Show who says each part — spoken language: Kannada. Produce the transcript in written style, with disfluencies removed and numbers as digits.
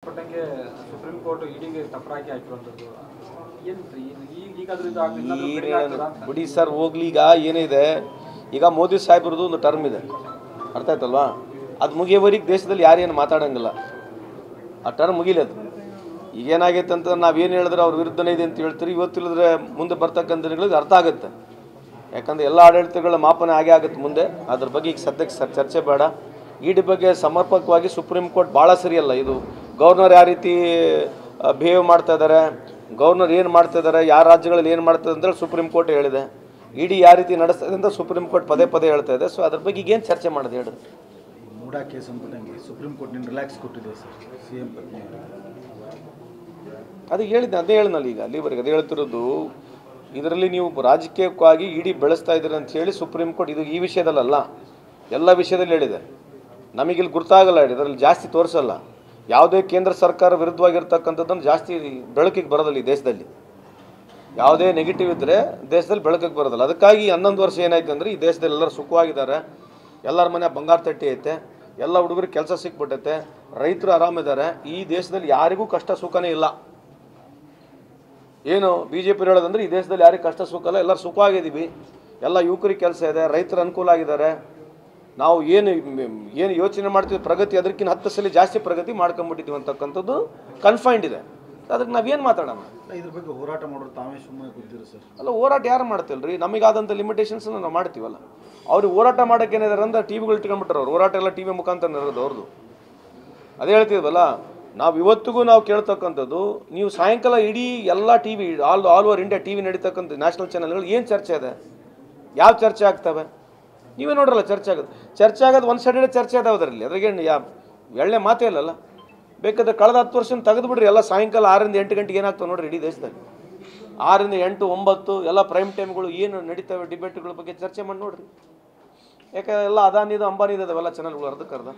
Speaker 1: ಪಟ್ಟಂಗೆ ಸುಪ್ರೀಂ ಕೋರ್ಟ್ ಇಡಿಗೆ ತಪ್ಪರಾಕಿ ಹಾಕಿರುವಂಥದ್ದು
Speaker 2: ಬಿಡಿ ಸರ್ ಹೋಗ್ಲಿ. ಈಗ ಏನಿದೆ, ಈಗ ಮೋದಿ ಸಾಹೇಬ್ರದ್ದು ಒಂದು ಟರ್ಮ್ ಇದೆ, ಅರ್ಥ ಆಯ್ತಲ್ವಾ? ಅದು ಮುಗಿಯೋವರೆಗೆ ದೇಶದಲ್ಲಿ ಯಾರೇನು ಮಾತಾಡೋಂಗಿಲ್ಲ, ಆ ಟರ್ಮ್ ಮುಗಿಲಿ. ಅದು ಈಗೇನಾಗೈತೆ ಅಂತ ನಾವೇನು ಹೇಳಿದ್ರೆ ಅವ್ರ ವಿರುದ್ಧನೇ ಇದೆ ಅಂತ ಹೇಳ್ತೀರಿ. ಇವತ್ತಿಲ್ಲದ್ರೆ ಮುಂದೆ ಬರ್ತಕ್ಕಂಥ ದಿನಗಳಿಗೆ ಅರ್ಥ ಆಗುತ್ತೆ, ಯಾಕಂದರೆ ಎಲ್ಲ ಆಡಳಿತಗಳ ಮಾಪನ ಆಗೇ ಆಗುತ್ತೆ ಮುಂದೆ. ಅದ್ರ ಬಗ್ಗೆ ಈಗ ಸದ್ಯಕ್ಕೆ ಚರ್ಚೆ ಬೇಡ. ಇಡಿ ಬಗ್ಗೆ ಸಮರ್ಪಕವಾಗಿ ಸುಪ್ರೀಂ ಕೋರ್ಟ್ ಭಾಳ ಸರಿಯಲ್ಲ. ಇದು ಗವರ್ನರ್ ಯಾವ ರೀತಿ ಬಿಹೇವ್ ಮಾಡ್ತಾ ಇದ್ದಾರೆ, ಗವರ್ನರ್ ಏನು ಮಾಡ್ತಾ ಇದ್ದಾರೆ, ಯಾವ ರಾಜ್ಯಗಳಲ್ಲಿ ಏನು ಮಾಡ್ತಾರೆ ಅಂತೇಳಿ ಸುಪ್ರೀಂ ಕೋರ್ಟ್ ಹೇಳಿದೆ. ಇಡಿ ಯಾವ ರೀತಿ ನಡೆಸ್ತಾ ಇದೆ ಅಂತ ಸುಪ್ರೀಂ ಕೋರ್ಟ್ ಪದೇ ಪದೇ ಹೇಳ್ತಾ ಇದೆ. ಸೊ ಅದ್ರ ಬಗ್ಗೆ ಈಗೇನು ಚರ್ಚೆ ಮಾಡೋದು ಹೇಳಿದ್ರೆ
Speaker 3: ಮೂಡಾ ಕೇಸ್ ಅಂದ್ಬಿಟ್ಟಂಗೆ ಸುಪ್ರೀಂ ಕೋರ್ಟ್ನಿಂದ ರಿಲ್ಯಾಕ್ಸ್ ಕೊಟ್ಟಿದೆ ಸರ್ CM ಪತ್ನಿ.
Speaker 2: ಅದು ಹೇಳಿದ್ದೆ, ಅದೇ ಹೇಳಿದ್ನಲ್ಲ ಈಗ ಅಲ್ಲಿವರೆಗೆ ಅದೇ ಹೇಳ್ತಿರೋದು. ಇದರಲ್ಲಿ ನೀವು ರಾಜಕೀಯಕ್ಕಾಗಿ ಇಡಿ ಬೆಳೆಸ್ತಾ ಇದ್ದೀರಿ ಅಂತ ಹೇಳಿ ಸುಪ್ರೀಂ ಕೋರ್ಟ್ ಇದು ಈ ವಿಷಯದಲ್ಲ, ಎಲ್ಲ ವಿಷಯದಲ್ಲಿ ಹೇಳಿದೆ. ನಮಗಿಲ್ಲಿ ಗುರ್ತಾಗಲ್ಲ, ಇದರಲ್ಲಿ ಜಾಸ್ತಿ ತೋರಿಸಲ್ಲ. ಯಾವುದೇ ಕೇಂದ್ರ ಸರ್ಕಾರ ವಿರುದ್ಧವಾಗಿರ್ತಕ್ಕಂಥದ್ದನ್ನು ಜಾಸ್ತಿ ಬೆಳಕಿಗೆ ಬರೋದಿಲ್ಲ ಈ ದೇಶದಲ್ಲಿ. ಯಾವುದೇ ನೆಗೆಟಿವ್ ಇದ್ದರೆ ದೇಶದಲ್ಲಿ ಬೆಳಕಿಗೆ ಬರೋದಿಲ್ಲ. ಅದಕ್ಕಾಗಿ 11 ವರ್ಷ ಏನಾಯ್ತು ಅಂದರೆ ಈ ದೇಶದಲ್ಲಿ ಎಲ್ಲರೂ ಸುಖವಾಗಿದ್ದಾರೆ, ಎಲ್ಲರ ಮನೆ ಬಂಗಾರ ತಟ್ಟಿ ಐತೆ, ಎಲ್ಲ ಹುಡುಗರಿಗೆ ಕೆಲಸ ಸಿಕ್ಬಿಟ್ಟೈತೆ, ರೈತರು ಆರಾಮಿದ್ದಾರೆ. ಈ ದೇಶದಲ್ಲಿ ಯಾರಿಗೂ ಕಷ್ಟ ಸುಖನೇ ಇಲ್ಲ. ಏನು BJP ಹೇಳೋದಂದ್ರೆ ಈ ದೇಶದಲ್ಲಿ ಯಾರಿಗೂ ಕಷ್ಟ ಸುಖ ಇಲ್ಲ, ಎಲ್ಲರೂ ಸುಖವಾಗಿದ್ದೀವಿ, ಎಲ್ಲ ಯುವಕರಿಗೆ ಕೆಲಸ ಇದೆ, ರೈತರು ಅನುಕೂಲ ಆಗಿದ್ದಾರೆ. ನಾವು ಏನು ಯೋಚನೆ ಮಾಡ್ತೀವಿ ಪ್ರಗತಿ, ಅದಕ್ಕಿಂತ 10 ಸಲ ಜಾಸ್ತಿ ಪ್ರಗತಿ ಮಾಡ್ಕೊಂಬಿಟ್ಟಿದ್ದೀವಿ ಅಂತಕ್ಕಂಥದ್ದು ಕನ್ಫೈನ್ಡ್ ಇದೆ. ಅದಕ್ಕೆ ನಾವೇನು ಮಾತಾಡೋಣ?
Speaker 3: ಇದ್ರ ಬಗ್ಗೆ ಹೋರಾಟ ಮಾಡೋರು ತಾವೇ ಸುಮ್ಮನೆ ಕೂತಿರು ಸರ್.
Speaker 2: ಅಲ್ಲ, ಹೋರಾಟ ಯಾರು ಮಾಡ್ತಿಲ್ರಿ? ನಮಗಾದಂಥ ಲಿಮಿಟೇಷನ್ಸ್ ನಾವು ಮಾಡ್ತೀವಲ್ಲ. ಅವ್ರಿಗೆ ಹೋರಾಟ ಮಾಡೋಕೆ ಏನಿದಾರೆ ಅಂದ್ರೆ ಟಿವಿಗಳು ಇಟ್ಕೊಂಡ್ಬಿಟ್ರೆ ಅವ್ರು ಹೋರಾಟ ಎಲ್ಲ ಟಿವಿ ಮುಖಾಂತರ ಇರೋದು ಅವ್ರದ್ದು. ಅದೇ ಹೇಳ್ತಿದ್ವಲ್ಲ, ನಾವು ಇವತ್ತಿಗೂ ನಾವು ಕೇಳ್ತಕ್ಕಂಥದ್ದು, ನೀವು ಸಾಯಂಕಾಲ ಇಡೀ ಎಲ್ಲ TV all over India TV ನಡೀತಕ್ಕಂಥ ನ್ಯಾಷನಲ್ ಚಾನಲ್ಗಳು ಏನು ಚರ್ಚೆ ಇದೆ, ಯಾವ ಚರ್ಚೆ ಆಗ್ತವೆ ನೀವೇ ನೋಡ್ರಲ್ಲ. ಚರ್ಚೆ ಆಗೋದು ಒಂದು ಸೈಡೆಡ್ ಚರ್ಚೆ ಅದಾವೆ ಅದರಲ್ಲಿ. ಅದ್ರಾಗೆ ಎಳ್ಳೆ ಮಾತೇ ಇಲ್ಲಲ್ಲ. ಬೇಕಾದ್ರೆ ಕಳೆದ 10 ವರ್ಷ ತೆಗೆದುಬಿಡ್ರಿ, ಎಲ್ಲ ಸಾಯಂಕಾಲ 6ರಿಂದ 8 ಗಂಟೆಗೆ ಏನಾಗ್ತವೆ ನೋಡ್ರಿ ಇಡೀ ದೇಶದಲ್ಲಿ. 6ರಿಂದ 8, 9 ಎಲ್ಲ ಪ್ರೈಮ್ ಟೈಮ್ಗಳು ಏನು ನಡೀತವೆ ಡಿಬೇಟ್ಗಳ ಬಗ್ಗೆ ಚರ್ಚೆ ಮಾಡಿ ನೋಡ್ರಿ. ಯಾಕೆ ಎಲ್ಲ ಅದಾನಿದು ಅಂಬಾನಿದು ಅವೆಲ್ಲ ಚಾನಲ್ಗಳು ಅರ್ಧಕ್ಕರ್ಧ.